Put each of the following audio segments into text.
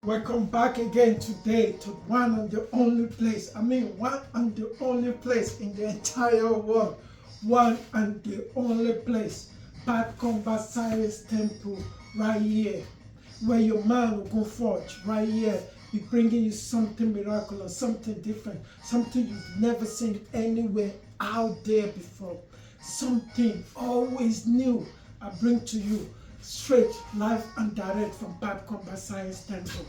Welcome back again today to one and the only place. One and the only place in the entire world. One and the only place. Bad Combat Science Temple right here. Where your man will go forge right here. Be bringing you something miraculous, something different, something you've never seen anywhere out there before. Something always new I bring to you straight, live and direct from Bad Combat Science Temple.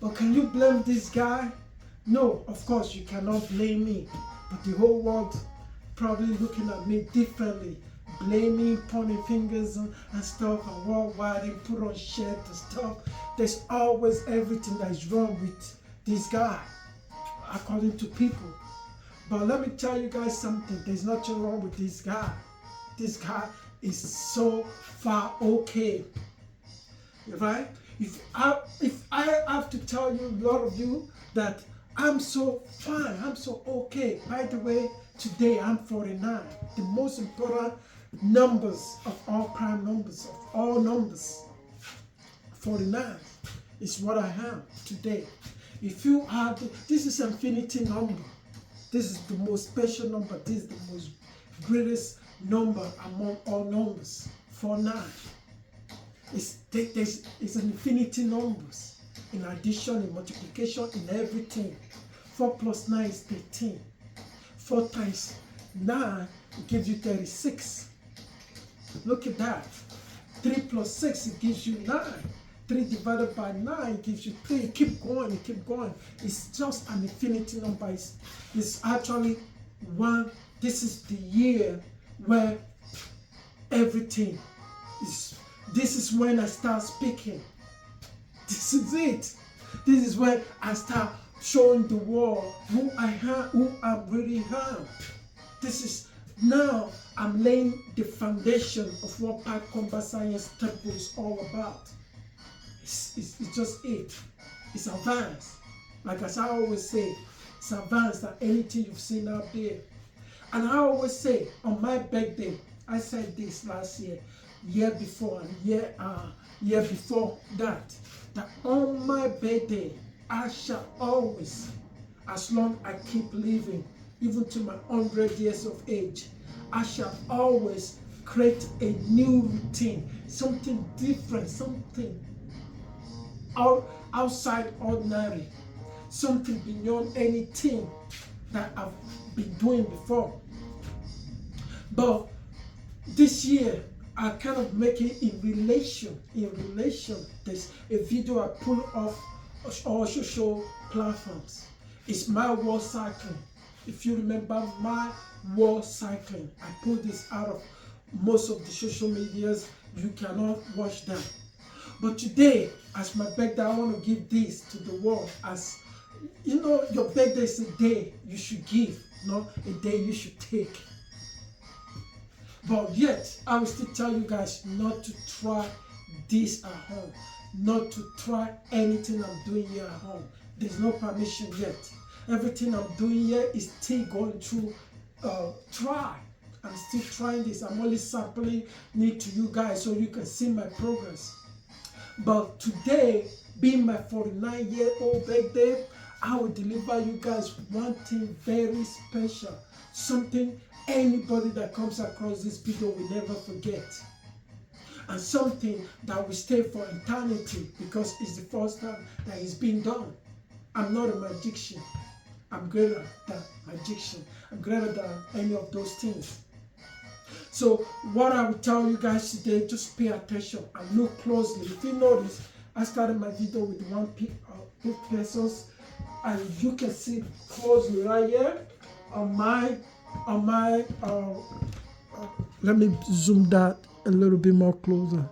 But can you blame this guy? No, of course you cannot blame me. But the whole world probably looking at me differently, blaming, pointing fingers and stuff, and worldwide and put on shit and stuff. There's always everything that is wrong with this guy, according to people. But let me tell you guys something. There's nothing wrong with this guy. This guy is so far okay, right? If I have to tell you, a lot of you, that I'm so fine, I'm so okay. By the way, today I'm 49. The most important numbers of all prime numbers, of all numbers, 49 is what I have today. If you have, this is infinity number. This is the most special number. This is the most greatest number among all numbers. 49. It's an infinity numbers. In addition, in multiplication, in everything. 4 plus 9 is 13. 4 times 9 it gives you 36. Look at that. 3 plus 6 it gives you 9. 3 divided by 9 gives you 3. Keep going, keep going. It's just an infinity number. It's actually one. This is the year where everything is. This is when I start speaking. This is it. This is when I start showing the world who I am, who I really am. This is now I'm laying the foundation of what Bad Combat Science Temple is all about. It's just it. It's advanced. Like as I always say, it's advanced than anything you've seen out there. And I always say, on my birthday, I said this last year before, and year before that on my birthday, I shall always, as long as I keep living, even to my 100 years of age, I shall always create a new routine, something different, something outside ordinary, something beyond anything that I've been doing before. But this year, I kind of make it in relation. There's a video I pull off all social platforms. It's my world cycling. If you remember my world cycling, I pulled this out of most of the social medias. You cannot watch them. But today, as my birthday, I want to give this to the world. As you know, your birthday is a day you should give, not a day you should take. But yet, I will still tell you guys not to try this at home. Not to try anything I'm doing here at home. There's no permission yet. Everything I'm doing here is still going through try. I'm still trying this. I'm only sampling it to you guys so you can see my progress. But today, being my 49-year-old birthday, I will deliver you guys one thing very special. Something anybody that comes across this video will never forget, and something that will stay for eternity because it's the first time that it's been done. I'm not a magician. I'm greater than magician. I'm greater than any of those things. So what I will tell you guys today, just pay attention and look closely. If you notice, I started my video with 2 pesos, and you can see closely right here on my let me zoom that a little bit more closer.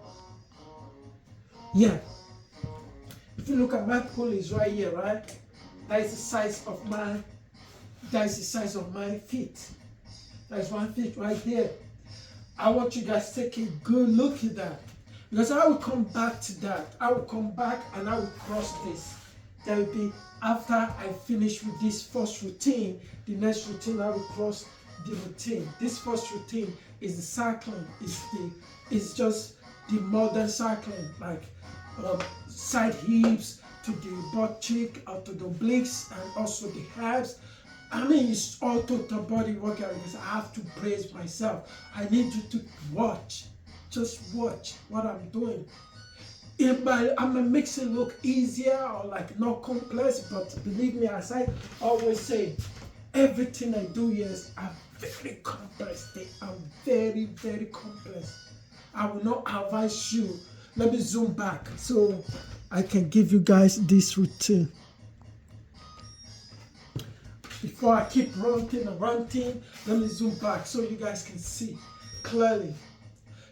Yeah, if you look at my pull is right here, right? That is the size of my feet. That is 1 feet right there. I want you guys to take a good look at that, because I will come back to that. I will come back and I will cross this. That will be after I finish with this first routine. The next routine I will cross the routine. This first routine is the cycling. It's just the modern cycling, like side hips, to the butt cheek, to the obliques, and also the abs. I mean, it's all total body workout because I have to praise myself. I need you to watch. Just watch what I'm doing. I'm gonna make it look easier or like not complex, but believe me, as I always say, everything I do here is very complex. They are very, very complex. I will not advise you. Let me zoom back so I can give you guys this routine. Before I keep ranting, let me zoom back so you guys can see clearly.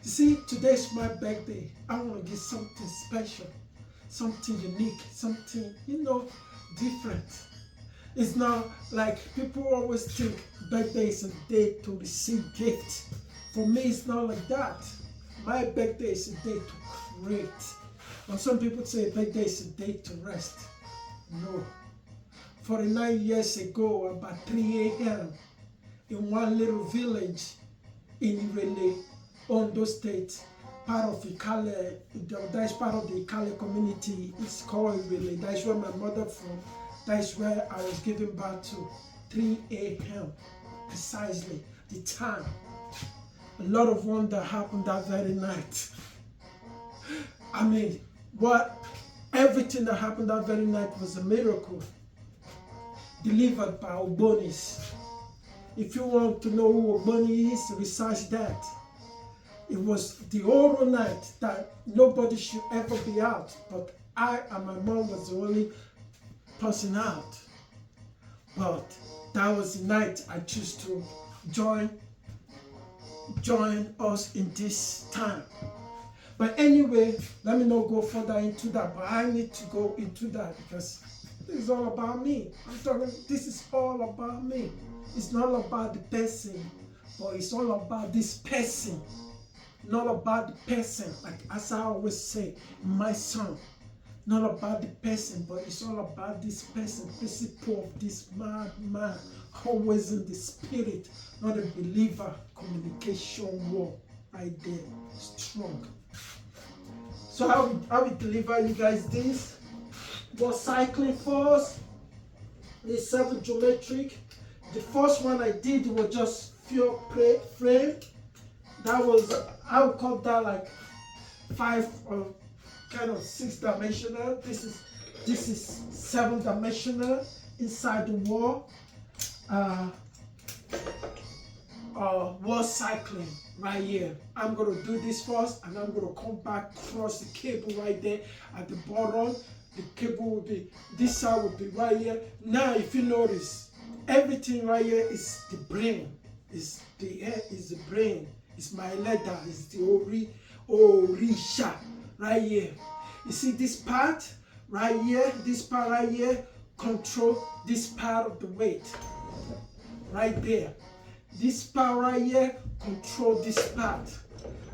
You see, today's my birthday. I want to give something special, something unique, something, different. It's not like people always think birthday is a day to receive gifts. For me, it's not like that. My birthday is a day to create. But some people say birthday is a day to rest. No. 49 years ago, about 3 a.m., in one little village in Irele, Ondo State, part of Ikale, that is part of the Ikale community. It's called Irele. That is where my mother from. That is where I was given birth to. 3 a.m. precisely the time. A lot of wonder happened that very night. I mean, everything that happened that very night was a miracle. Delivered by Ogbonis. If you want to know who Ogboni is, research that. It was the oral night that nobody should ever be out, but I and my mom was the only person out. But that was the night I chose to join us in this time. But anyway, let me not go further into that, but I need to go into that because this is all about me. This is all about me. It's not about the person, but it's all about this person. Not about the person, like as I always say, my son. Not about the person, but it's all about this person, principle of this man, always in the spirit, not a believer, communication wall right there, strong. So how we deliver you guys this? Was cycling first, the 7 geometric. The first one I did was just pure frame. That was, I would call that like 5 or kind of 6 dimensional. This is 7 dimensional inside the wall. Wall cycling right here. I'm gonna do this first, and I'm gonna come back across the cable right there at the bottom. The cable will be, this side will be right here. Now, if you notice, everything right here is the brain. Is the head, is the brain. It's my leather. It's the orisha right here. You see this part right here? This part right here control this part of the weight. Right there. This part right here control this part.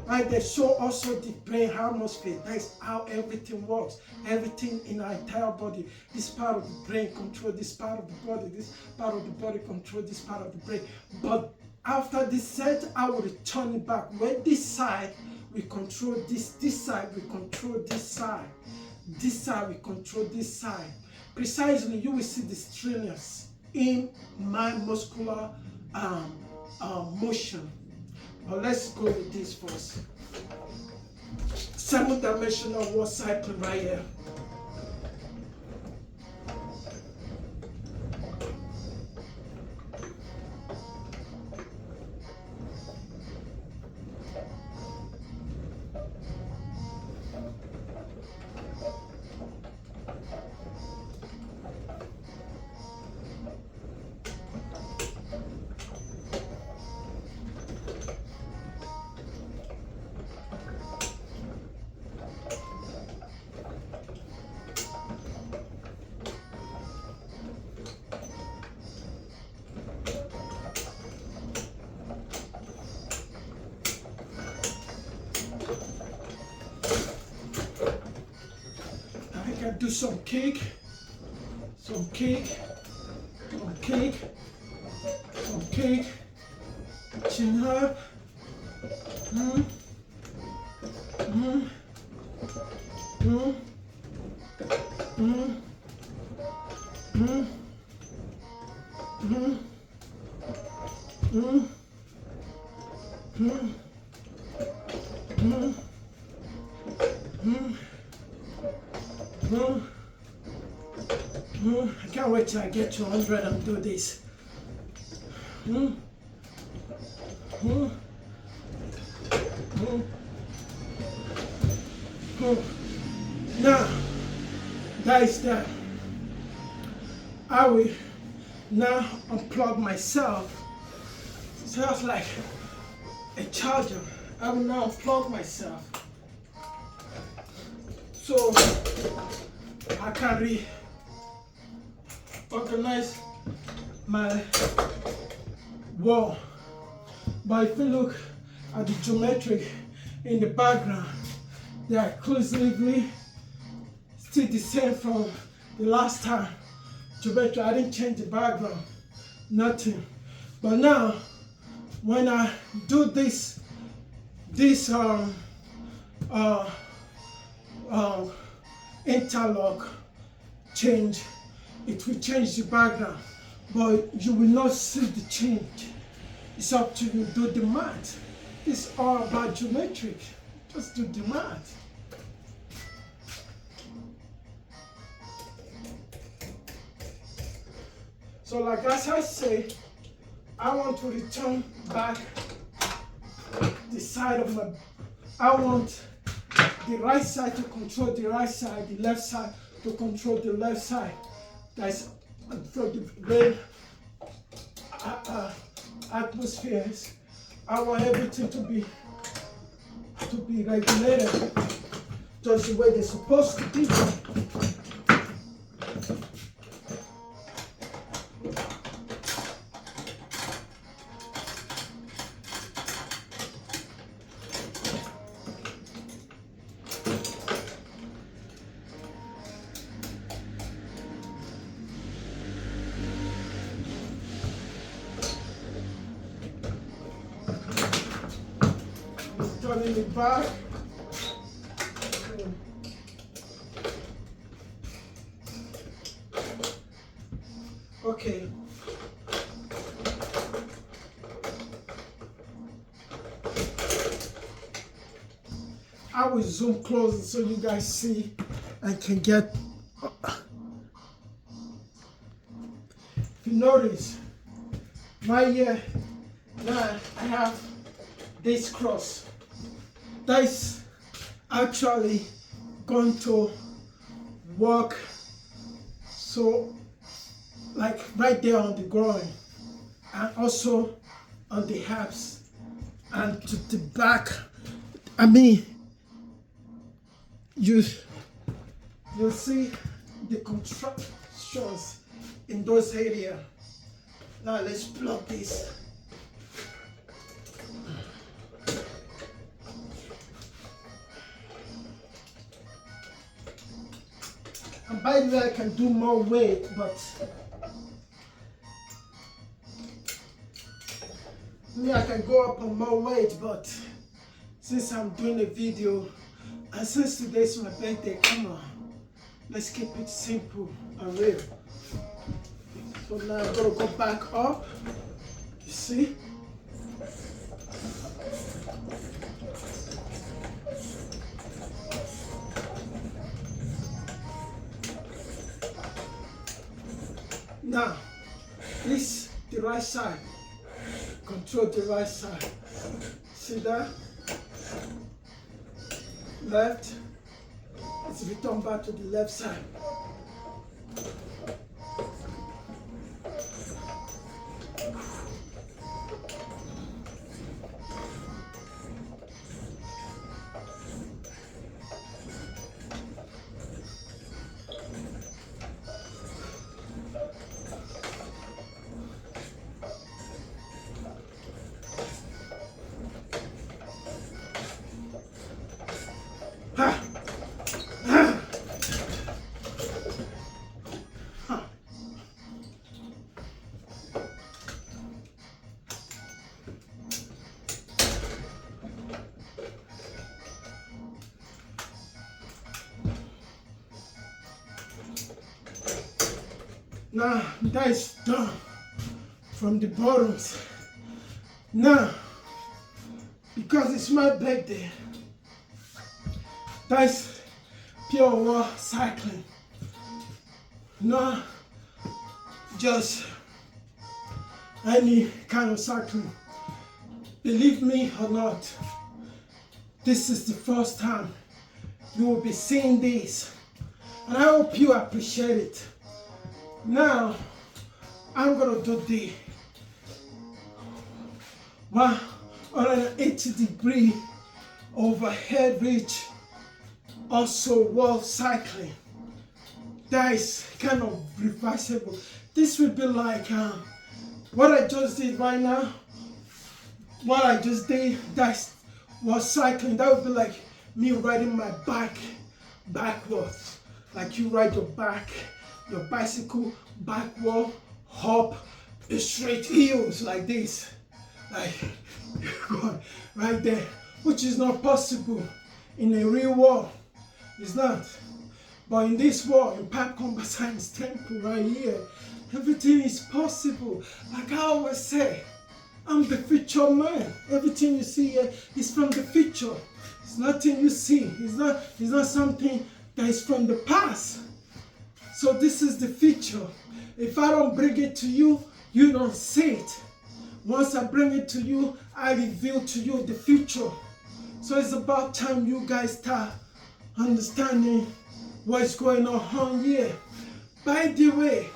Right there, show also the brain hemisphere. That's how everything works. Everything in our entire body. This part of the brain control this part of the body. This part of the body control this part of the brain. But after this set, I will return it back. When this side, we control this. This side, we control this side. This side, we control this side. Precisely, you will see the strenuous in my muscular motion. But let's go with this first. 7-dimensional wall cycling right here. Do some kick, some kick, some kick, some kick, chin up, Mm, mm, mm, mm, mm, mm, mm, mm, I can't wait till I get to 100 and do this. Mm, mm, mm, mm. Now, that is that. I will now unplug myself. It sounds like a charger. I will now unplug myself so I can reorganize my wall. But if you look at the geometry in the background, they are exclusively still the same from the last time. Geometry, I didn't change the background, nothing. But now, when I do this interlock change, it will change the background, but you will not see the change. It's up to you. Do the math. It's all about geometric. Just do the math. So like as I say, I want to return back the side of my, I want the right side to control the right side, the left side to control the left side. That's for the rain atmospheres. I want everything to be regulated just the way they're supposed to be. Turning it back. Okay. I will zoom closer so you guys see and can get. If you notice, right here, now I have this cross. That's actually going to work so like right there on the groin and also on the hips and to the back. I mean, you'll see the contractions in those areas. Now let's plug this. And by the way, I can do more weight, but I can go up on more weight, but since I'm doing a video and since today's my birthday, come on, let's keep it simple and real. So now I'm gonna go back up, you see? Now, this the right side. Control the right side. See that? Left. Let's return back to the left side. Now that is done from the bottoms. Now, because it's my birthday, that's pure wall cycling. Not just any kind of cycling. Believe me or not, this is the first time you will be seeing this, and I hope you appreciate it. Now, I'm gonna do the 180-degree overhead reach, also wall cycling. That is kind of reversible. This will be like what I just did right now. What I just did, that was cycling. That would be like me riding my bike backwards. Like you ride your bicycle backward, hop, straight heels like this. Like right there, which is not possible in a real world. It's not. But in this world, in Park Science Temple right here, everything is possible. Like I always say, I'm the future man. Everything you see here is from the future. It's nothing you see. It's not something that is from the past. So this is the future. If I don't bring it to you, you don't see it. Once I bring it to you, I reveal to you the future. So it's about time you guys start understanding what's going on here. By the way,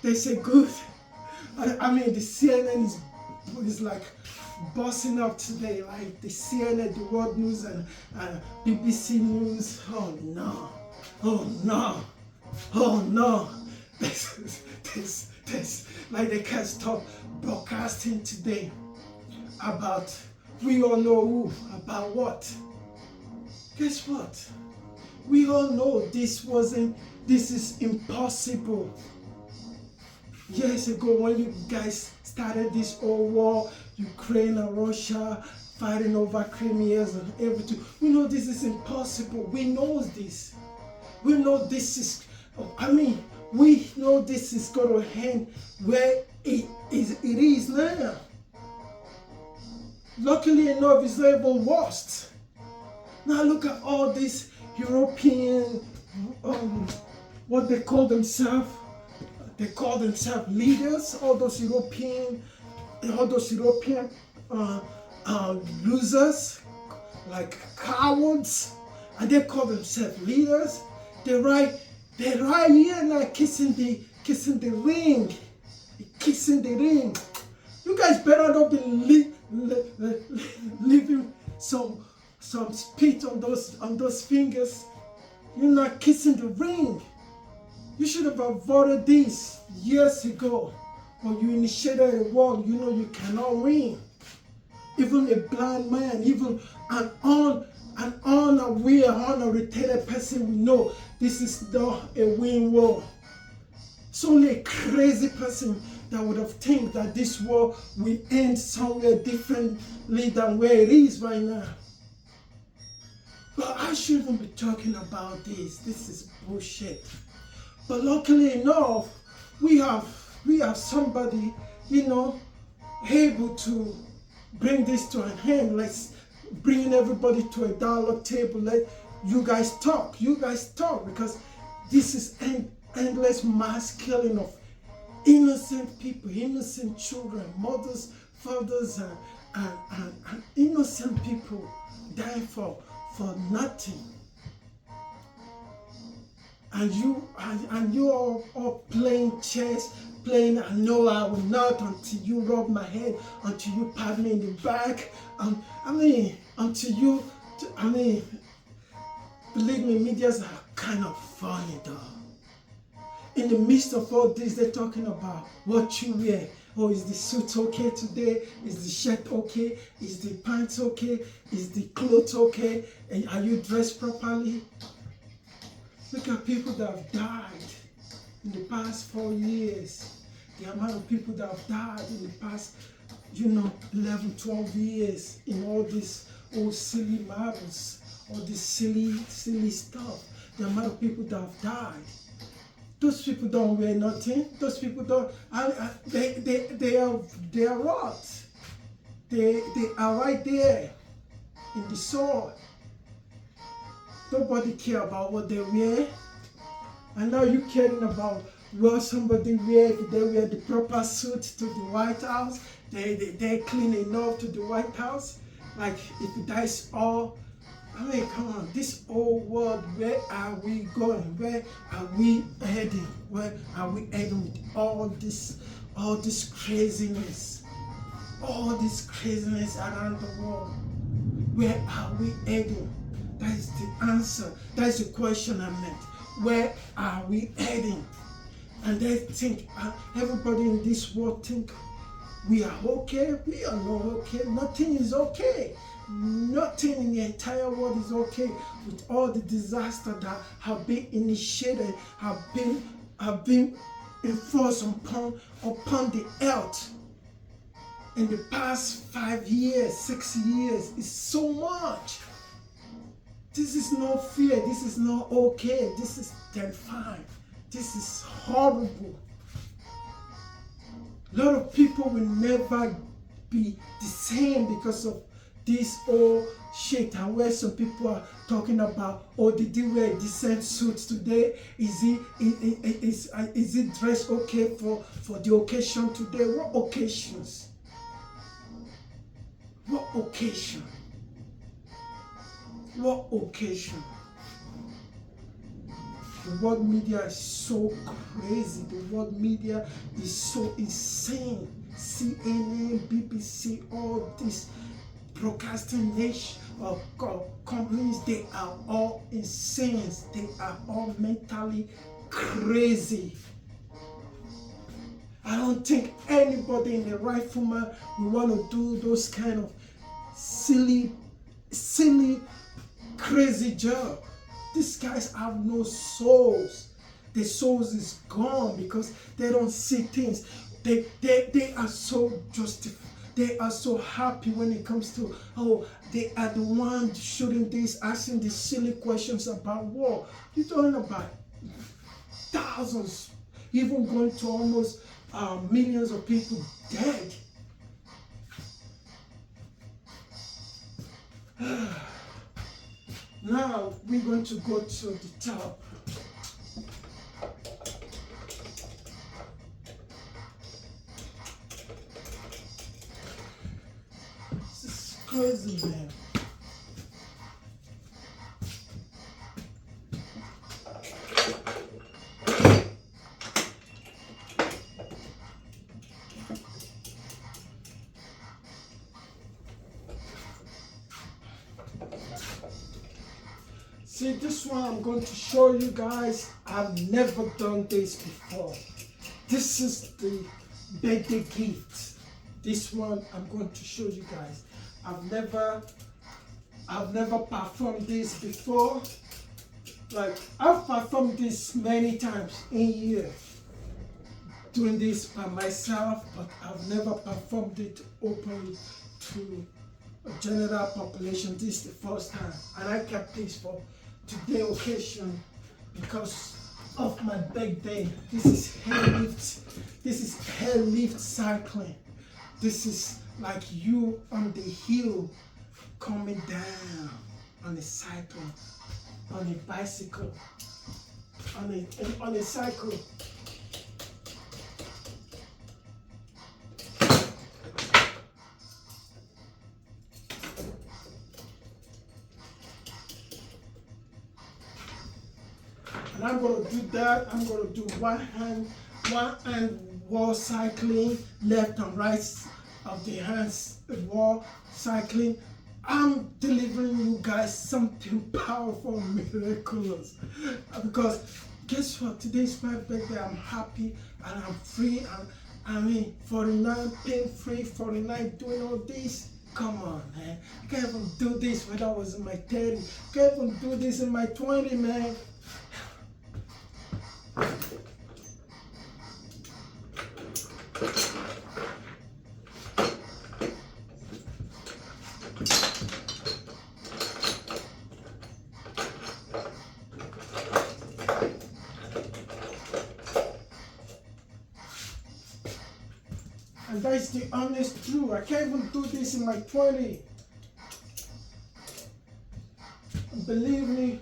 they say good. I mean, the CNN is like bossing up today, like the CNN, the World News and BBC News. Oh no, oh no, oh no. This, like they can't stop broadcasting today about, we all know who, about what. Guess what? We all know this is impossible. Years ago when you guys started this whole war, Ukraine and Russia fighting over Crimea and everything, we know this is impossible. We know this. We know this is, we know this is going to end where it is now. Luckily enough, it's not even worse. Now look at all these European, what they call themselves. They call themselves leaders. All those European losers, like cowards, and they call themselves leaders. They right here now kissing the ring, kissing the ring. You guys better not be leaving some spit on those fingers. You're not kissing the ring. You should have avoided this years ago. When you initiated a war, you know you cannot win. Even a blind man, even an unaware, unorientated person will know this is not a win war. It's only a crazy person that would have think that this war will end somewhere differently than where it is right now. But I shouldn't be talking about this. This is bullshit. But luckily enough, we have somebody, able to bring this to an end. Let's bring everybody to a dialogue table. Let you guys talk. Because this is endless mass killing of innocent people, innocent children, mothers, fathers, and innocent people dying for nothing. And you all playing chess, no, I will not until you rub my head, until you pat me in the back, believe me, medias are kind of funny though. In the midst of all this, they're talking about what you wear. Oh, is the suit okay today? Is the shirt okay? Is the pants okay? Is the clothes okay? And are you dressed properly? Look at people that have died in the past 4 years. The amount of people that have died in the past, 11, 12 years in all these old silly matters, all this silly stuff. The amount of people that have died. Those people don't wear nothing. Those people don't. They are what? They are right there in the soil. Nobody care about what they wear. And now you caring about what somebody wear. If they wear the proper suit to the White House, they're clean enough to the White House. Like if that is all, I mean, come on, this old world, where are we going? Where are we heading? Where are we heading with all this craziness? All this craziness around the world. Where are we heading? That is the answer. That is the question I meant. Where are we heading? And they think, everybody in this world think we are okay. We are not okay. Nothing is okay. Nothing in the entire world is okay with all the disasters that have been initiated, have been enforced upon the earth in the past 5 years, 6 years. Is so much. This is no fear. This is not okay. This is terrifying. This is horrible. A lot of people will never be the same because of this old shit. And where some people are talking about, oh, did he wear a decent suit today? Is he dressed okay for the occasion today? What occasions? What occasion? What occasion? The world media is so crazy. The world media is so insane. CNN, BBC, all these procrastination of companies, they are all insane. They are all mentally crazy. I don't think anybody in the rightful mind will want to do those kind of silly, crazy job. These guys have no souls. Their souls is gone because they don't see things. They are so justified. They are so happy when it comes to, oh, they are the ones shooting this, asking these silly questions about war. You're talking about thousands, even going to almost millions of people dead. Now we're going to go to the top. This is crazy, man. See, this one I'm going to show you guys. I've never done this before. This is the birthday gift. This one I'm going to show you guys. I've never performed this before. Like, I've performed this many times in year, doing this by myself, but I've never performed it openly to a general population. This is the first time, and I kept this for today's occasion because of my birthday. This is hair lift. This is hair lift cycling. This is like you on the hill coming down on a cycle, on a bicycle, on a cycle. And I'm going to do that. I'm going to do one hand wall cycling, left and right of the hands wall cycling. I'm delivering you guys something powerful, miraculous. Because guess what? Today's my birthday. I'm happy and I'm free. And I mean, 49, pain free, 49, doing all this. Come on, man. I can't even do this when I was in my 30s. I can't even do this in my 20s, man. And that is the honest truth. I can't even do this in my 20s. Believe me,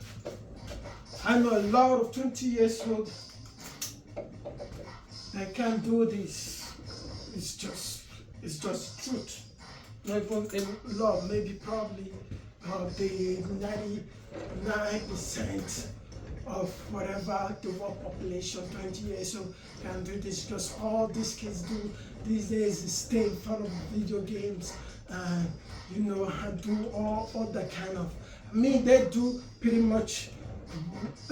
I know a lot of 20 years old that can't do this. It's just truth. Not even a lot, maybe probably the 99% of whatever the world population 20 years old can do this. Just all these kids do these days is stay in front of video games and and do all that kind of. I mean, they do pretty much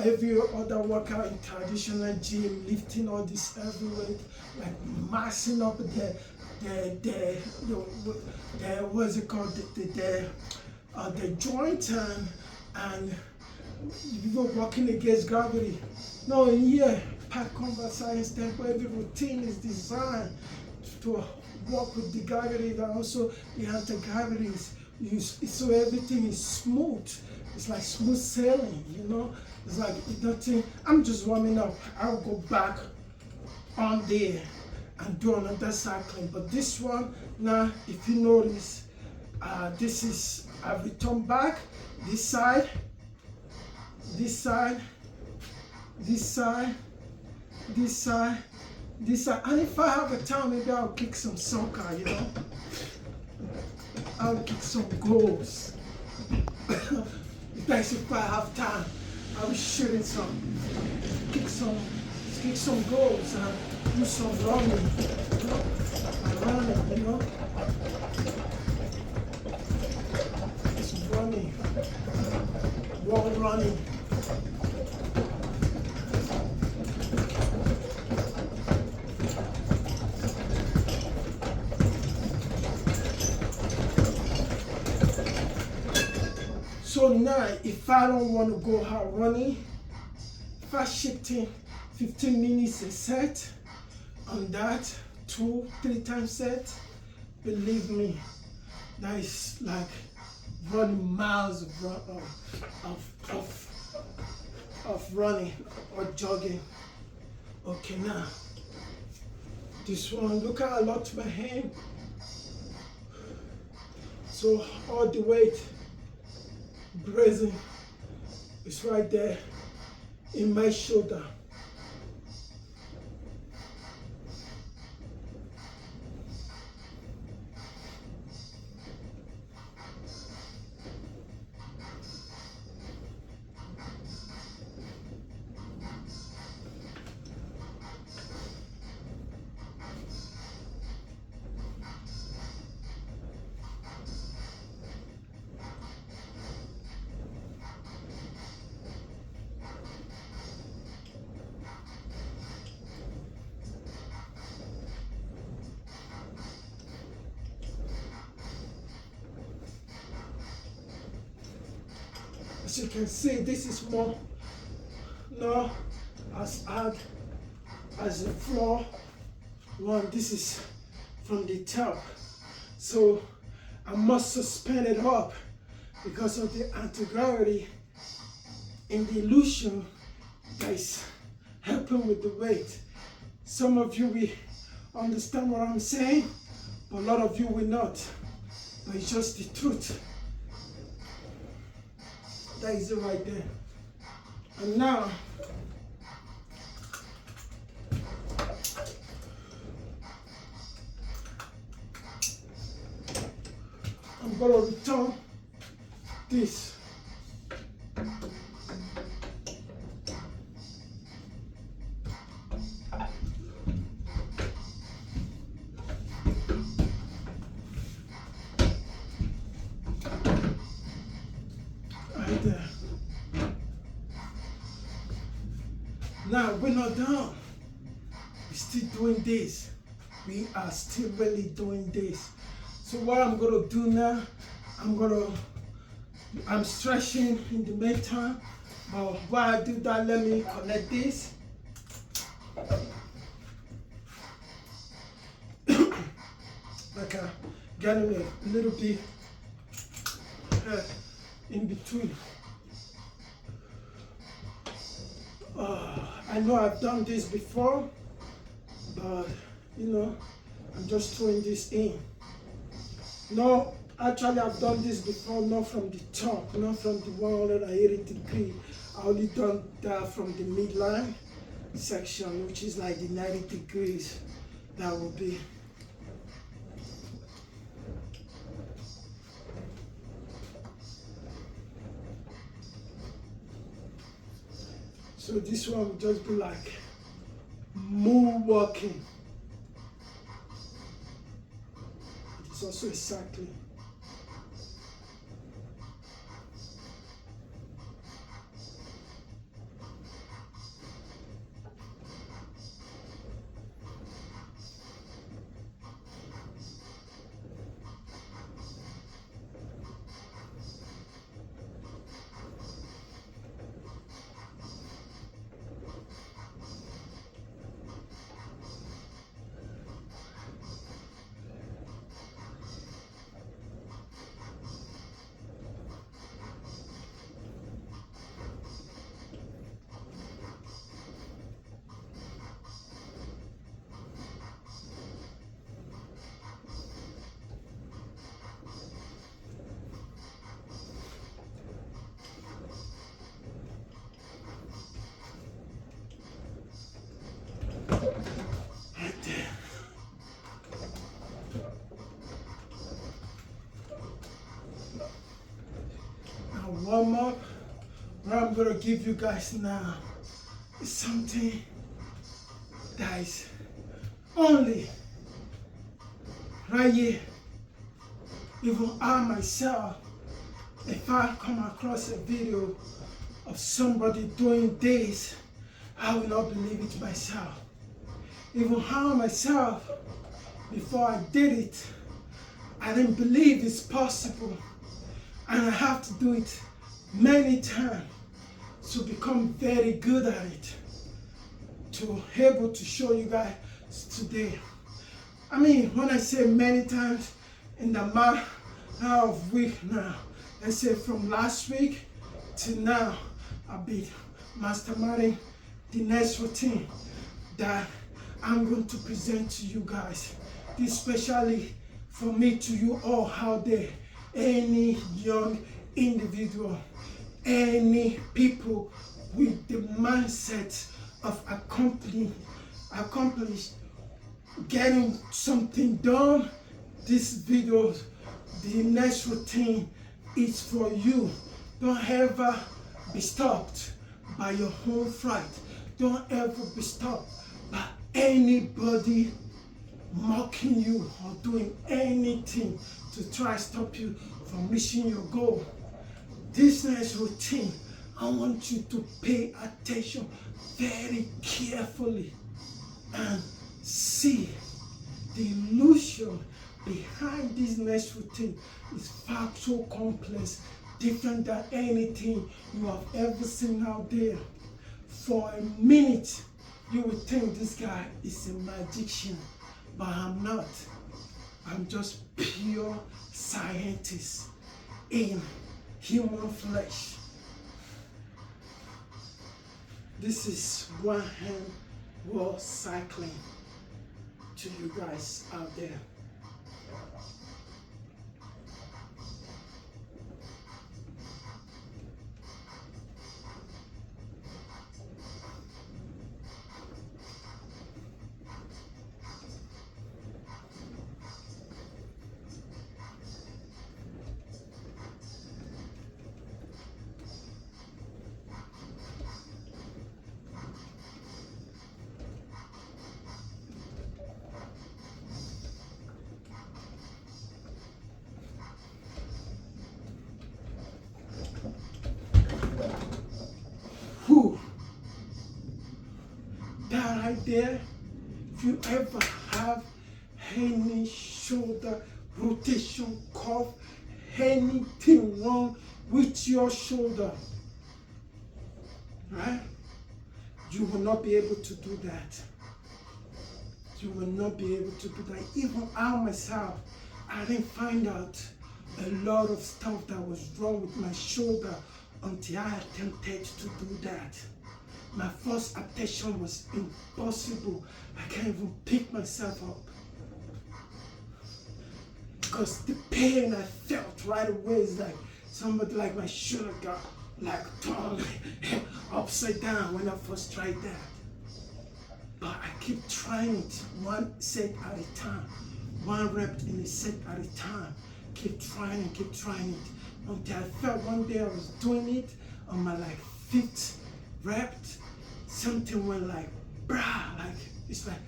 every other workout in traditional gym, lifting all this heavy weight, like massing up the what's it called, the joint and people working against gravity. No, in here, Pat Combat Science Temple, every routine is designed to work with the gravity and also the anti-gravities. So everything is smooth. It's like smooth sailing, It's like nothing. I'm just warming up. I'll go back on there and do another cycling. But this one, now, if you notice, this is, I return back, this side, this side, this side, this side, this side. And if I have a time, maybe I'll kick some soccer, I'll kick some goals. Depends if I have time. I'll be shooting kick some goals and do some running, and running, It's running, wall running. So now, if I don't want to go hard running, if I shifting 15 minutes a set on that, 2-3 times set, believe me, that is like running miles of running or jogging. Okay, now, this one, look at a lot to my hand. So all the weight, grazing is right there in my shoulder. As you can see, this is more not as hard as the floor one. This is from the top, so I must suspend it up because of the anti-gravity and the illusion that is helping with the weight. Some of you will understand what I'm saying, but a lot of you will not. But it's just the truth. That is it right there. And now, I'm going to return this. There. Now we're not done. We're still doing this. We are still really doing this. So what I'm gonna do now, I'm stretching in the meantime. But while I do that, let me connect this. Like getting a little bit in between. I know I've done this before, but I'm just throwing this in. No, actually I've done this before, not from the top, not from the 180 degree. I only done that from the midline section, which is like the 90 degrees. That will be. So this one will just be like moonwalking. It's also exactly. Right there. Now warm up. What I'm gonna give you guys now is something that is only right here. Even I myself, if I come across a video of somebody doing this, I will not believe it myself. Even I myself, before I did it, I didn't believe it's possible. And I have to do it many times to become very good at it, to able to show you guys today. I mean, when I say many times, in the matter of week now, let's say from last week to now, I've been masterminding the next routine that I'm going to present to you guys, especially for me to you all out there, any young individual, any people with the mindset of accomplish getting something done. This video, the next routine is for you. Don't ever be stopped by your home fright. Don't ever be stopped by anybody mocking you or doing anything to try to stop you from reaching your goal. This next routine, I want you to pay attention very carefully and see the illusion behind this next routine is far so complex, different than anything you have ever seen out there. For a minute, you would think this guy is a magician, but I'm not. I'm just pure scientist in human flesh. This is one hand wall cycling to you guys out there. That right there, if you ever have any shoulder rotation cough, anything wrong with your shoulder, right? You will not be able to do that. You will not be able to do that. Even I myself, I didn't find out a lot of stuff that was wrong with my shoulder until I attempted to do that. My first attention was impossible. I can't even pick myself up. because the pain I felt right away is like somebody like my shoulder got like turned upside down when I first tried that. But I keep trying it one set at a time, one rep in a set at a time. Keep trying it until I felt one day I was doing it on my like 5th rep, something went like brah, like it's like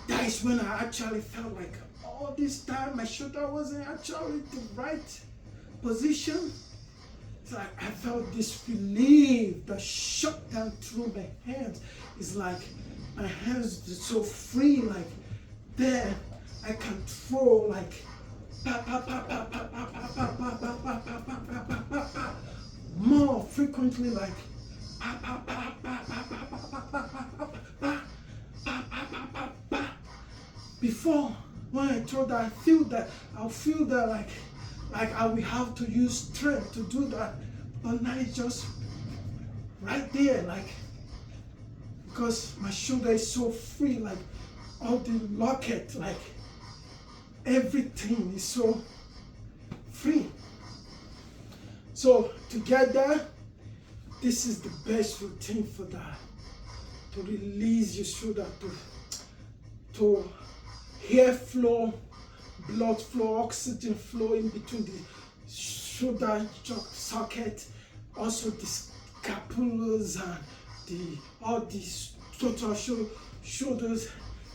that is when I actually felt like all this time my shoulder wasn't actually the right position. It's like I felt this relief that shot down through my hands. It's like my hands are so free, like there I can throw like more frequently, like before when I throw that, I'll feel that like I will have to use strength to do that, but now it's just right there, like because my shoulder is so free, like all the locket, like everything is so free. So together, this is the best routine for that, to release your shoulder, to air flow, blood flow, oxygen flow in between the shoulder socket, also the scapulas and all these total shoulders.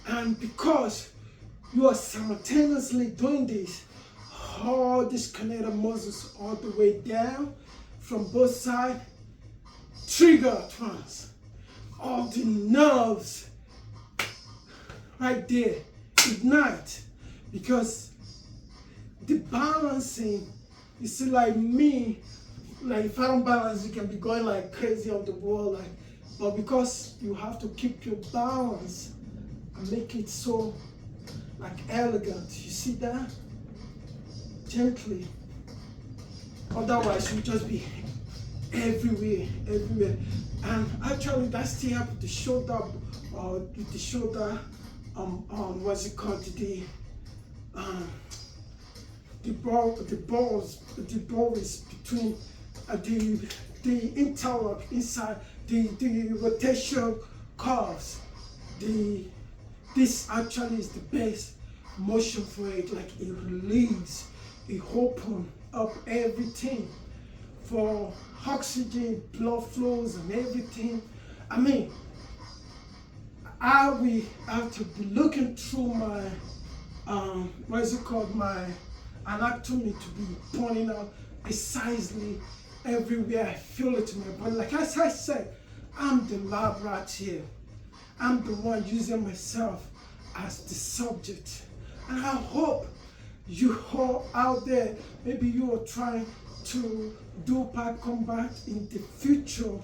And because you are simultaneously doing this, all these connected muscles all the way down from both sides trigger at once. All the nerves right there ignite, because the balancing, you see, like me, like if I don't balance, you can be going like crazy on the wall, like, but because you have to keep your balance and make it so like elegant, you see that? Gently. Otherwise, you'll just be everywhere. And actually, that still helps with the shoulder, what's it called? The balls between the interlock inside the rotation curves. This actually is the best motion for it. Like it relieves, it opens up everything for oxygen, blood flows, and everything. I mean, I will have to be looking through my my anatomy to be pointing out precisely everywhere I feel it in my body. Like as I said, I'm the lab rat here. I'm the one using myself as the subject. And I hope you all out there, maybe you are trying to do pad combat in the future,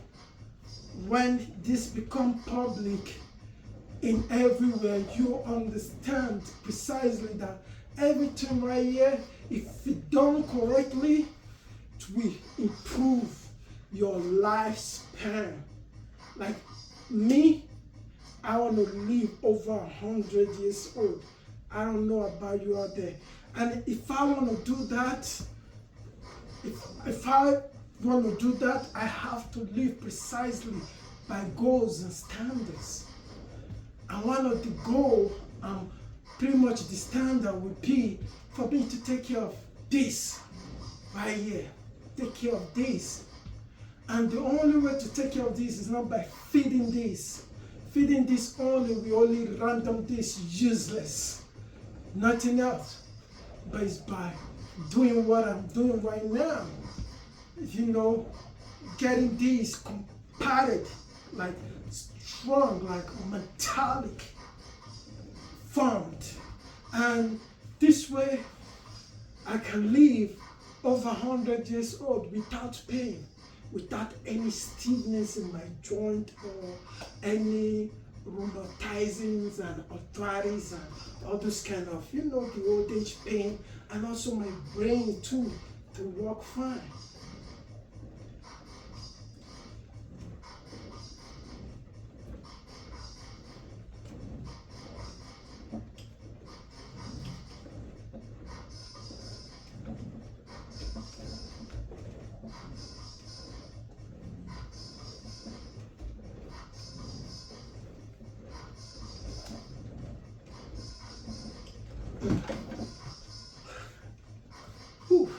when this become public in everywhere, you understand precisely that everything right here, if it done correctly, it will improve your lifespan. Like me, I want to live over 100 years old. I don't know about you out there. And if I want to do that, if I want to do that, I have to live precisely by goals and standards. And one of the goals, pretty much the standard would be for me to take care of this right here. Take care of this. And the only way to take care of this is not by feeding this. Feeding this only, we only random this useless. Nothing else. But it's by doing what I'm doing right now. You know, getting this compacted, like strong, like metallic, formed. And this way, I can live over 100 years old without pain, without any stiffness in my joint or any rheumatisms and arthritis and all those kind of, you know, the old age pain, and also my brain too, to work fine. Whew.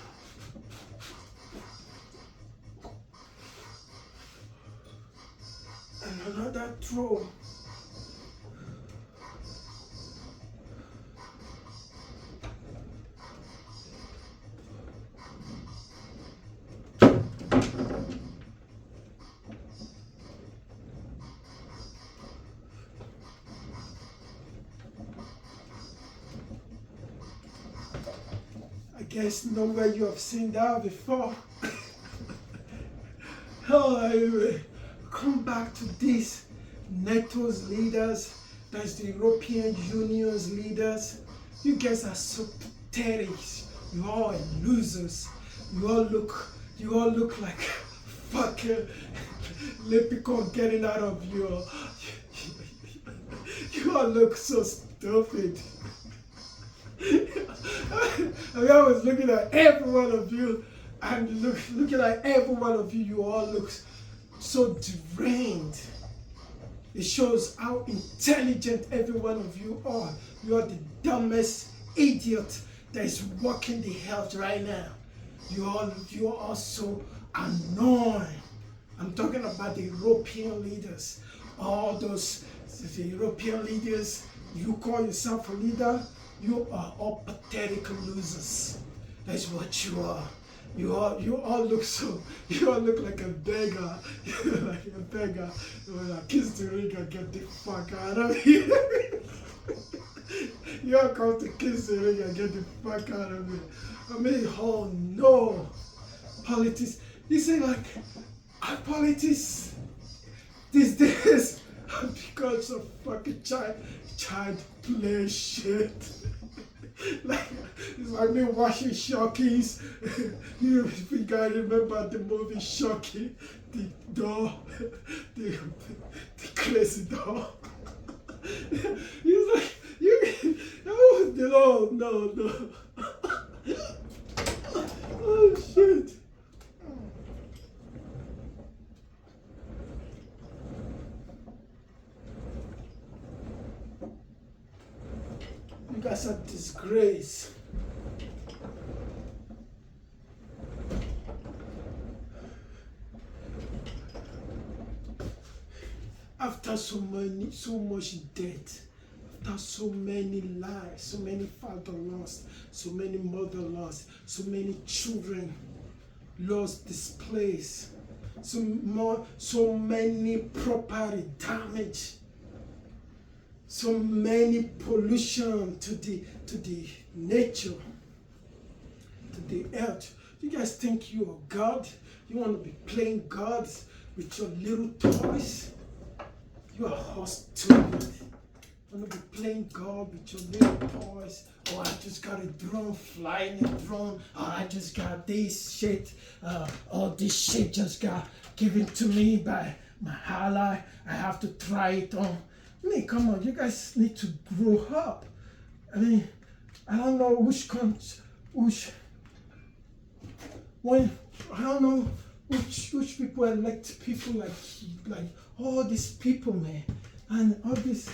And another throw. I guess nowhere you have seen that before. Oh, anyway, come back to this. NATO's leaders, that's the European Union's leaders. You guys are so pathetic. You all are losers. You all look like fucking leprechaun getting out of your. You all look so stupid. I mean, I was looking at every one of you, and looking at every one of you, you all look so deranged. It shows how intelligent every one of you are. You are the dumbest idiot that is walking the earth right now. You are all so annoying. I'm talking about the European leaders. All those the European leaders, you call yourself a leader, you are all pathetic losers. That's what you are. You all look like a beggar. Like a beggar. When I kiss the ring and get the fuck out of here. You all come to kiss the ring and get the fuck out of here. I mean, oh no. Politics. You say like, politics these days because of fucking child play shit. Like, it's like me watching Shockies. You guys remember the movie Shocky? The doll, the crazy doll. He's like, no. Oh shit. You guys are disgrace. After so much death, after so many lives, so many father lost, so many mother lost, so many children lost, displaced, so many property damage. So many pollution to the nature, to the earth. You guys think you are God? You want to be playing God with your little toys? You are all stupid. You want to be playing God with your little toys? Oh, I just got a drone, flying a drone. Oh, I just got this shit. All this shit just got given to me by my ally. I have to try it on. I mean, come on, you guys need to grow up. I mean, I don't know which people elect people like all these people, man, and all these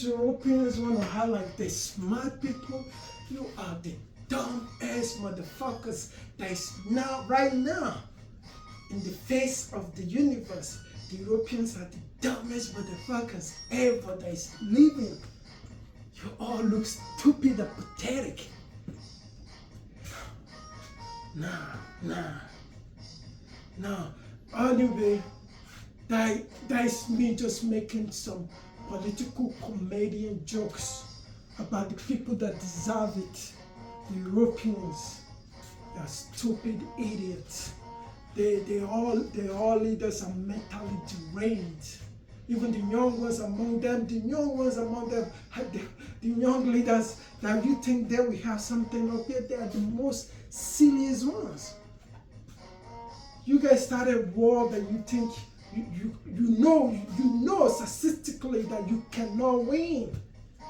Europeans want to have like the smart people. You are the dumb ass motherfuckers that is right now in the face of the universe. The Europeans are the dumbest motherfuckers ever that is living. You all look stupid and pathetic. Nah. Anyway, that is me just making some political comedian jokes about the people that deserve it. The Europeans, they are stupid idiots. They all leaders are mentally deranged. Even the young ones among them, the young leaders that you think they will have something up here, they are the most silliest ones. You guys started war that you think you know statistically that you cannot win.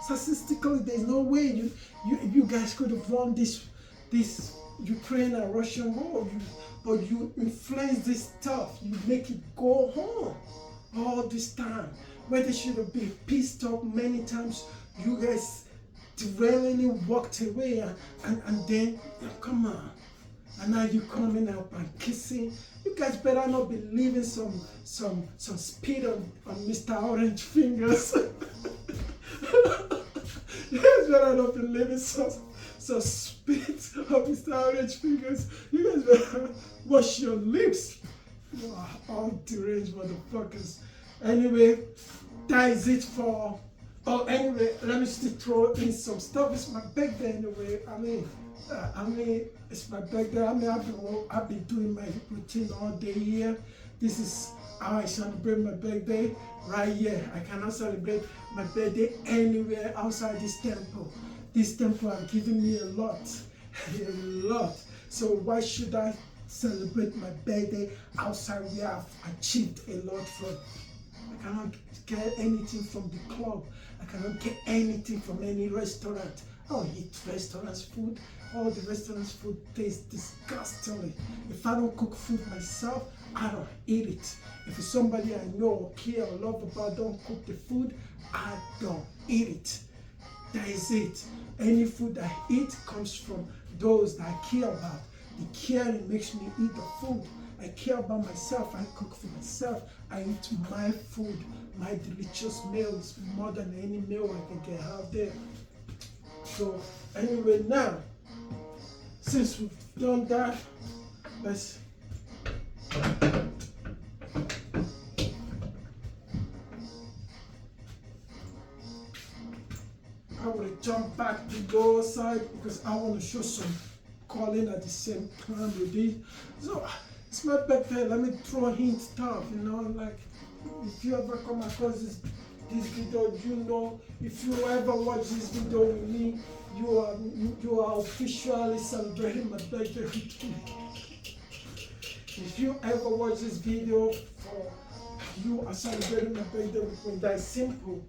Statistically, there's no way you guys could have won this Ukraine and Russian war. But you influence this stuff, you make it go home. all this time. Where they should have been pissed off many times, you guys willingly walked away, and then, come on. And now you coming up and kissing. You guys better not be leaving some speed on Mr. Orange Fingers. You guys better not be leaving some speed on Mr. Orange Fingers. You guys better wash your lips. You are all deranged motherfuckers. Anyway, that is it for. Oh, anyway, let me still throw in some stuff. It's my birthday anyway. I mean, it's my birthday. I've been doing my routine all day here. This is how I celebrate my birthday right here. I cannot celebrate my birthday anywhere outside this temple. This temple has given me a lot, a lot. So why should I celebrate my birthday outside where I've achieved a lot from? I cannot get anything from the club. I cannot get anything from any restaurant. I don't eat restaurants food. All the restaurants food tastes disgustingly. If I don't cook food myself, I don't eat it. If it's somebody I know or care or love about don't cook the food, I don't eat it. That is it. Any food I eat comes from those that I care about. The caring makes me eat the food. I care about myself. I cook for myself. I eat my food. My delicious meals more than any meal I can get out there. So anyway, now, since we've done that, let's I will jump back to the lower side because I want to show some calling at the same time with it. So it's my birthday. Let me throw in stuff, like if you ever come across this video, if you ever watch this video with me, you are officially celebrating my birthday with me. If you ever watch this video, you are celebrating my birthday with me. That is simple.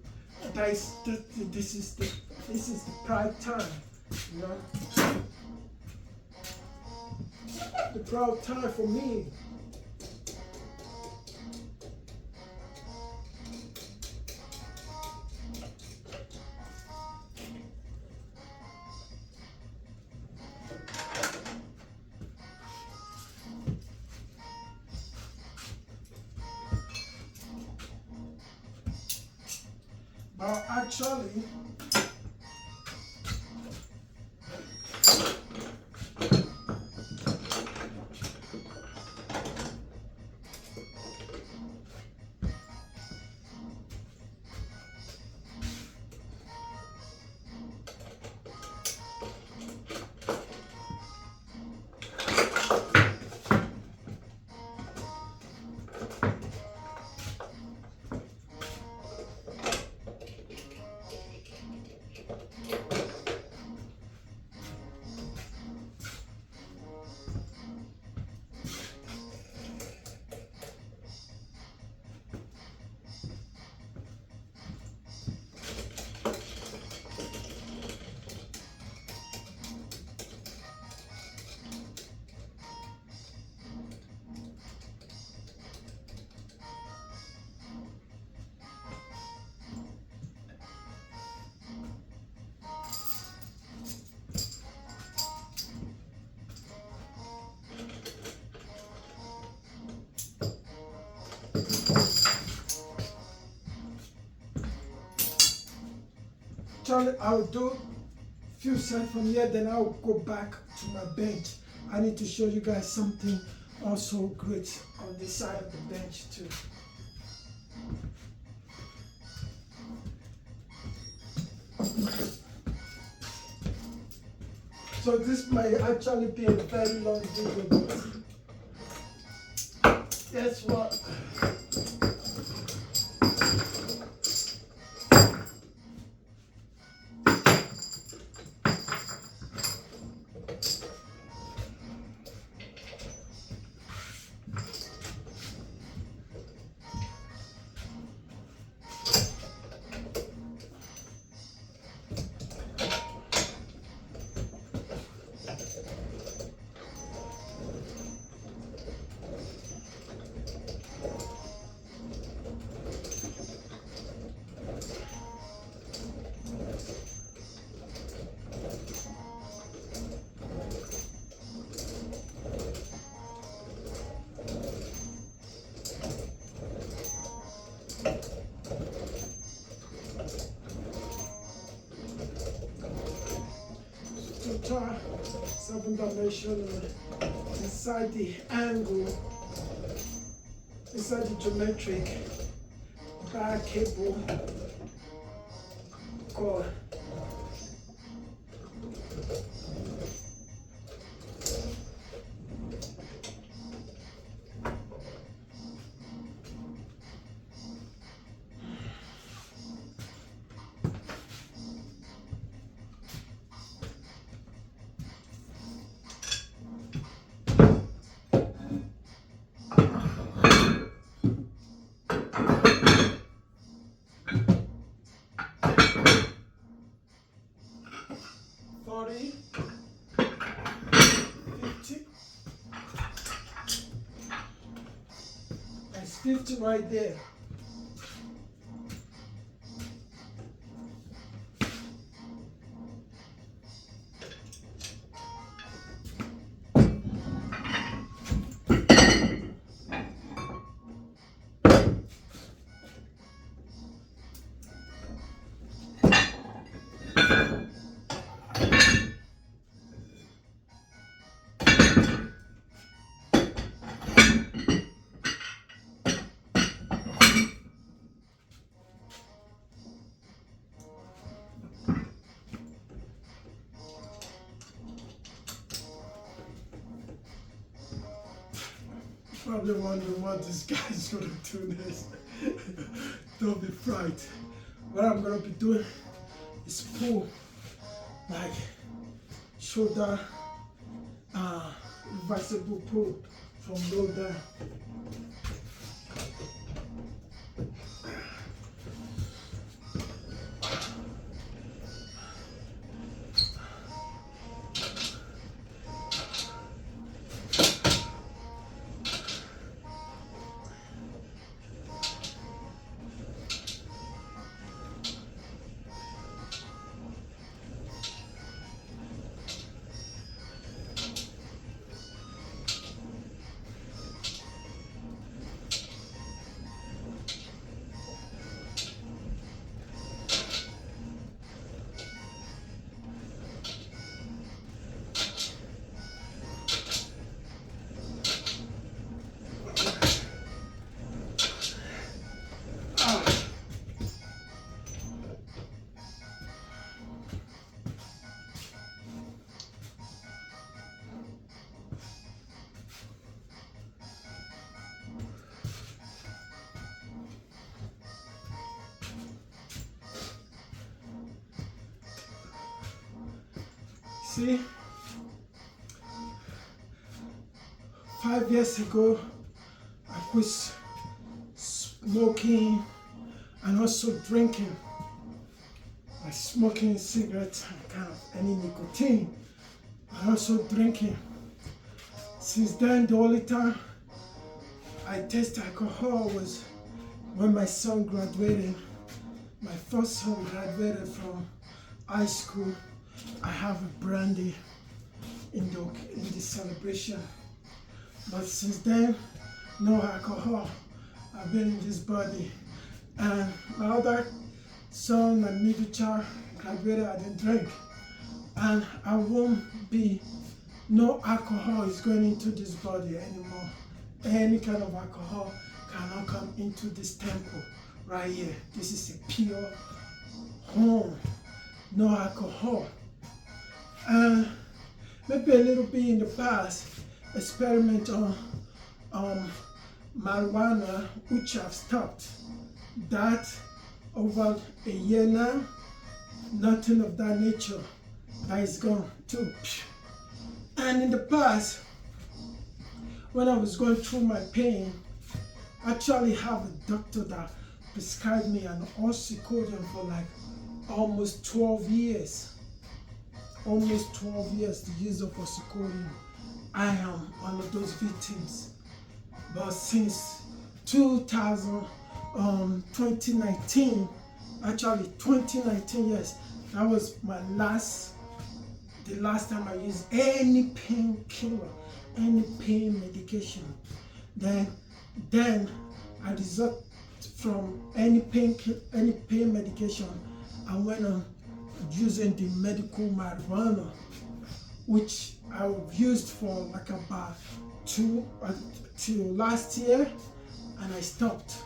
This is the pride time, the proud time for me. But actually, I'll do a few sets from here, then I'll go back to my bench. I need to show you guys something also great on this side of the bench too. So this might actually be a very long video, but guess what? guitar, 7-dimensional, inside the angle, inside the geometric bar cable cord. That's 50 right there. Probably wondering what this guy's gonna do next. Don't be frightened. What I'm gonna be doing is pull like shoulder reversible pull from low down. See, 5 years ago, I quit smoking and also drinking. Like smoking cigarettes and kind of any nicotine, and also drinking. Since then, the only time I tasted alcohol was when my son graduated. My first son graduated from high school. I have a brandy in the celebration, but since then, no alcohol. I've been in this body, and my other son, my middle child, graduated. I didn't drink, and I won't be. No alcohol is going into this body anymore. Any kind of alcohol cannot come into this temple right here. This is a pure home. No alcohol. And maybe a little bit in the past, experiment on marijuana, which I've stopped. That over a year now, nothing of that nature. That is gone too. And in the past, when I was going through my pain, I actually have a doctor that prescribed me an oxycodone for like almost 12 years. Almost 12 years, the use of oxycodone. I am one of those victims. But since 2019, actually 2019, yes, that was the last time I used any painkiller, any pain medication. Then I resort from any pain medication. I went on using the medical marijuana, which I've used for like about till last year, and I stopped.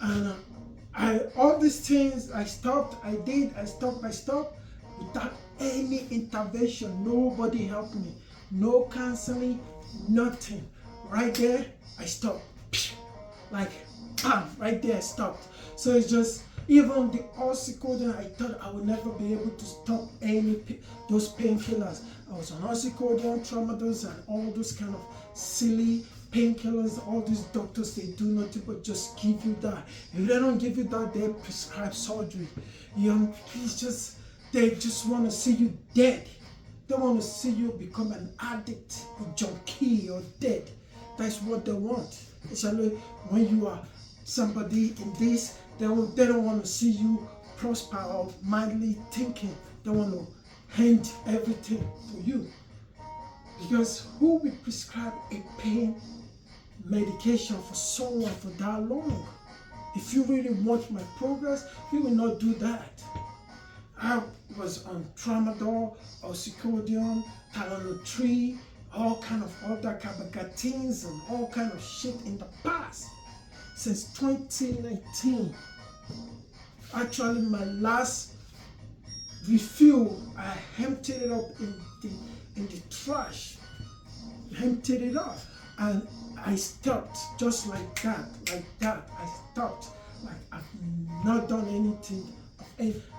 And all these things I stopped, I stopped without any intervention. Nobody helped me, no counseling, nothing. Right there, I stopped. Like, bam, right there I stopped. So it's just, even the oxycodone, I thought I would never be able to stop those painkillers. I was on oxycodone, tramadol, and all those kind of silly painkillers. All these doctors, they do nothing but just give you that. If they don't give you that, they prescribe surgery. They just want to see you dead. They want to see you become an addict, a junkie, or dead. That's what they want. Especially when you are somebody in this, they don't want to see you prosper or mildly thinking. They want to hand everything to you. Because who will prescribe a pain medication for someone for that long? If you really want my progress, you will not do that. I was on tramadol, oxycodone, Tylenol, all kind of other carbagatins and all kind of shit in the past. Since 2019, actually my last refill, I emptied it up in the trash, emptied it up, and I stopped just like that. I stopped. Like, I've not done anything.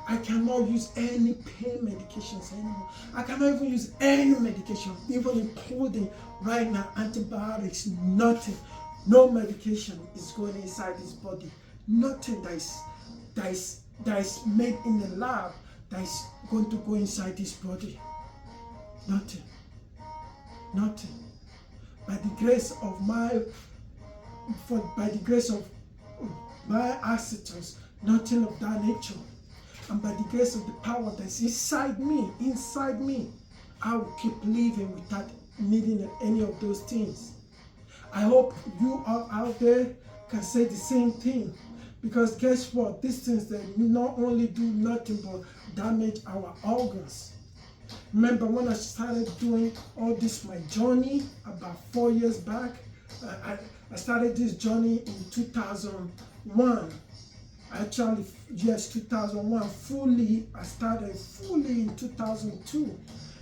I cannot use any pain medications anymore. I cannot even use any medication, even including right now antibiotics. Nothing. No medication is going inside this body. Nothing that is made in the lab that is going to go inside this body. Nothing. Nothing. By the grace of my ancestors, nothing of that nature. And by the grace of the power that's inside me, I will keep living without needing any of those things. I hope you all out there can say the same thing. Because guess what? These things, they not only do nothing but damage our organs. Remember when I started doing all this, my journey about 4 years back? I started this journey in 2001. Actually, yes, 2001. I started fully in 2002.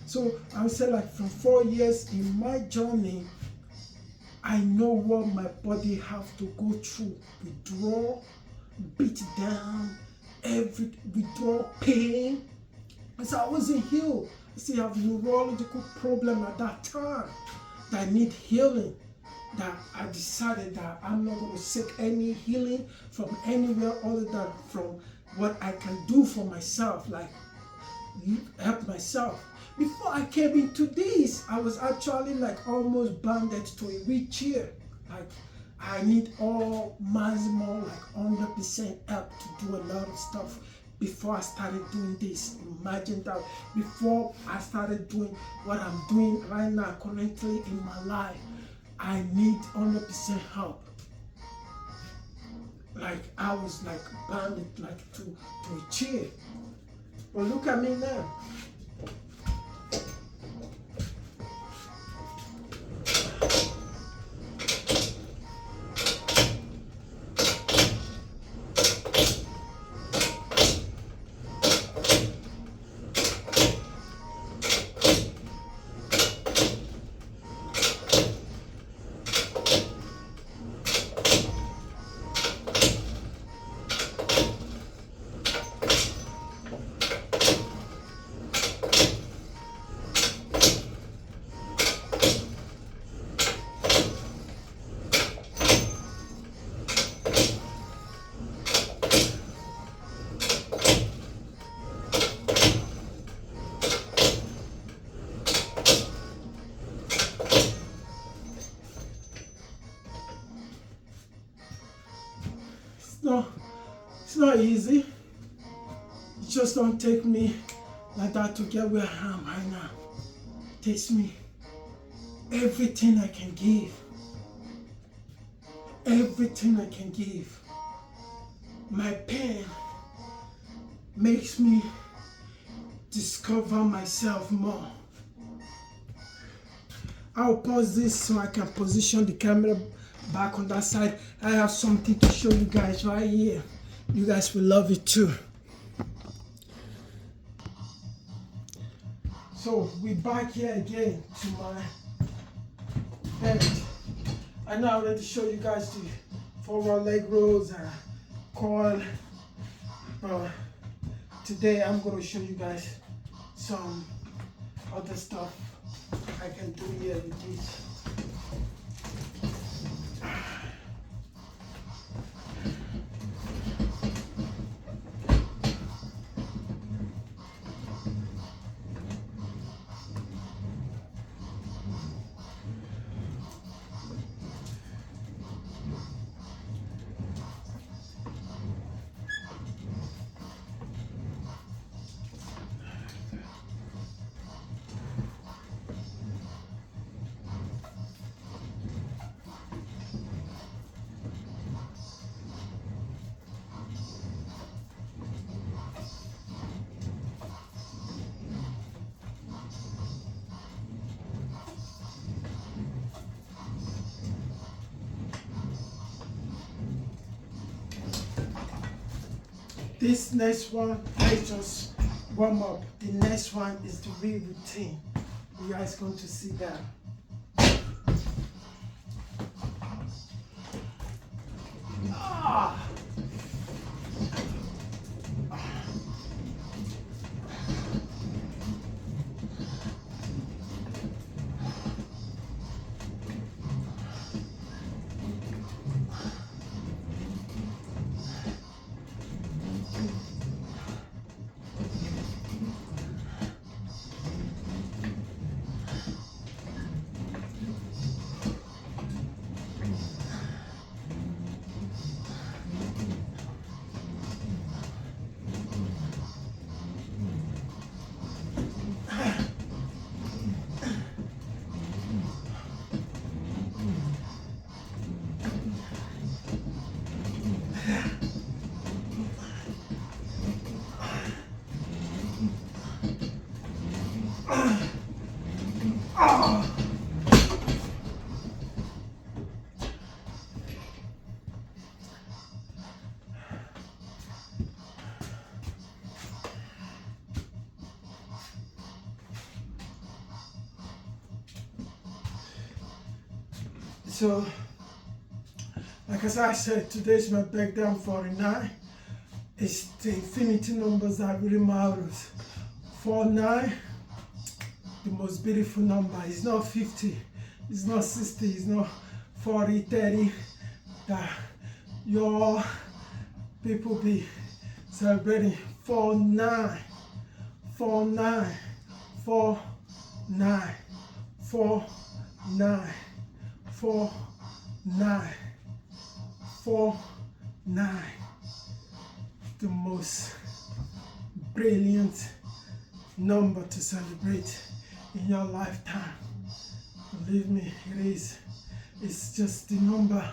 So I would say, like, from 4 years in my journey, I know what my body have to go through. Withdrawal, beat down, withdrawal, pain. So I wasn't healed. I still have neurological problem at that time that I need healing. That I decided that I'm not going to seek any healing from anywhere other than from what I can do for myself, like help myself. Before I came into this, I was actually like almost bounded to a wheelchair. Like, I need all maximum, like 100% help to do a lot of stuff before I started doing this. Imagine that, before I started doing what I'm doing right now currently in my life, I need 100% help. Like, I was like bounded like to a chair. But look at me now. It's not easy. It just don't take me like that to get where I am right now. It takes me everything I can give. Everything I can give. My pain makes me discover myself more. I'll pause this so I can position the camera back on that side. I have something to show you guys right here. You guys will love it too. So we're back here again to my bed. I know I already showed you guys the forward leg rolls and curl. Today I'm going to show you guys some other stuff I can do here with this. This next one, let's just warm up. The next one is the real routine. You guys going to see that. Ah. So, like as I said, today is my breakdown 49. It's the infinity numbers that really matters. 49, the most beautiful number. It's not 50, it's not 60, it's not 40, 30 that your people be celebrating. 49, 49, 49, 49. 49, 49, the most brilliant number to celebrate in your lifetime. Believe me, it is. It's just the number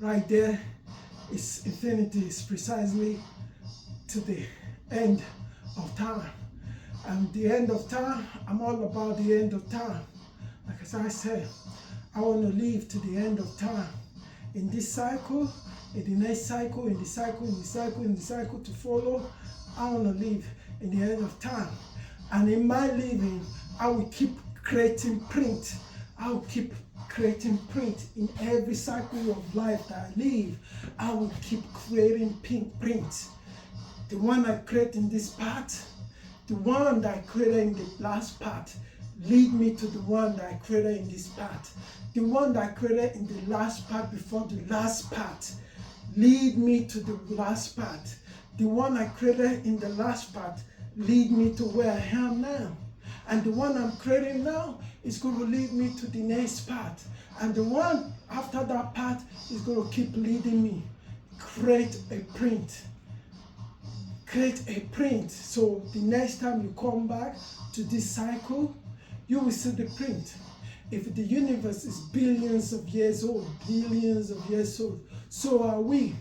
right there. It's infinity. It's precisely to the end of time. And the end of time, I'm all about the end of time. Like as I said, I want to live to the end of time. In this cycle, in the next cycle, in the cycle, in the cycle, in the cycle to follow, I want to live in the end of time. And in my living, I will keep creating print. I will keep creating print in every cycle of life that I live. I will keep creating print. The one I create in this part, the one that I created in the last part, lead me to the one that I created in this part. The one that I created in the last part before the last part, lead me to the last part. The one I created in the last part, lead me to where I am now. And the one I'm creating now is going to lead me to the next part. And the one after that part is going to keep leading me. Create a print. Create a print. So the next time you come back to this cycle, you will see the print. If the universe is billions of years old, so are we.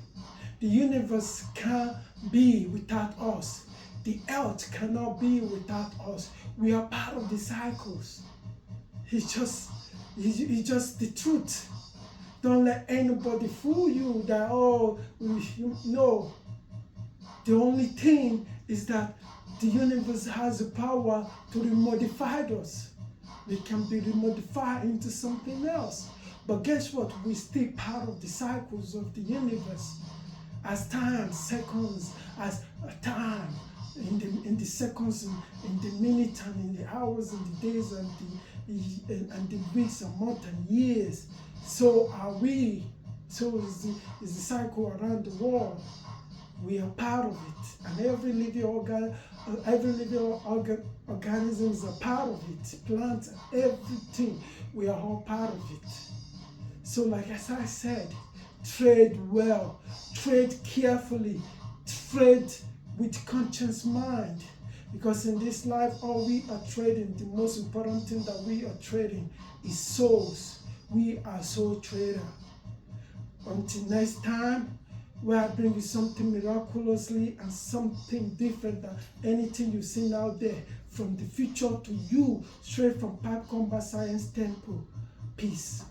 The universe can't be without us. The earth cannot be without us. We are part of the cycles. It's just It's just the truth. Don't let anybody fool you that, oh, no. The only thing is that the universe has the power to remodify us. We can be remodified into something else. But guess what? We're still part of the cycles of the universe. As time, seconds, as time, in the seconds, in the minutes, and in the hours, and the days, and the weeks, and months, and years. So are we. So is the cycle around the world. We are part of it, and every living organism is a part of it. Plants, everything, we are all part of it. So, like as I said, trade well, trade carefully, trade with conscious mind, because in this life, all we are trading, the most important thing that we are trading is souls. We are soul trader. Until next time, where I bring you something miraculously and something different than anything you've seen out there, from the future to you, straight from Pipe Combat Science Temple. Peace.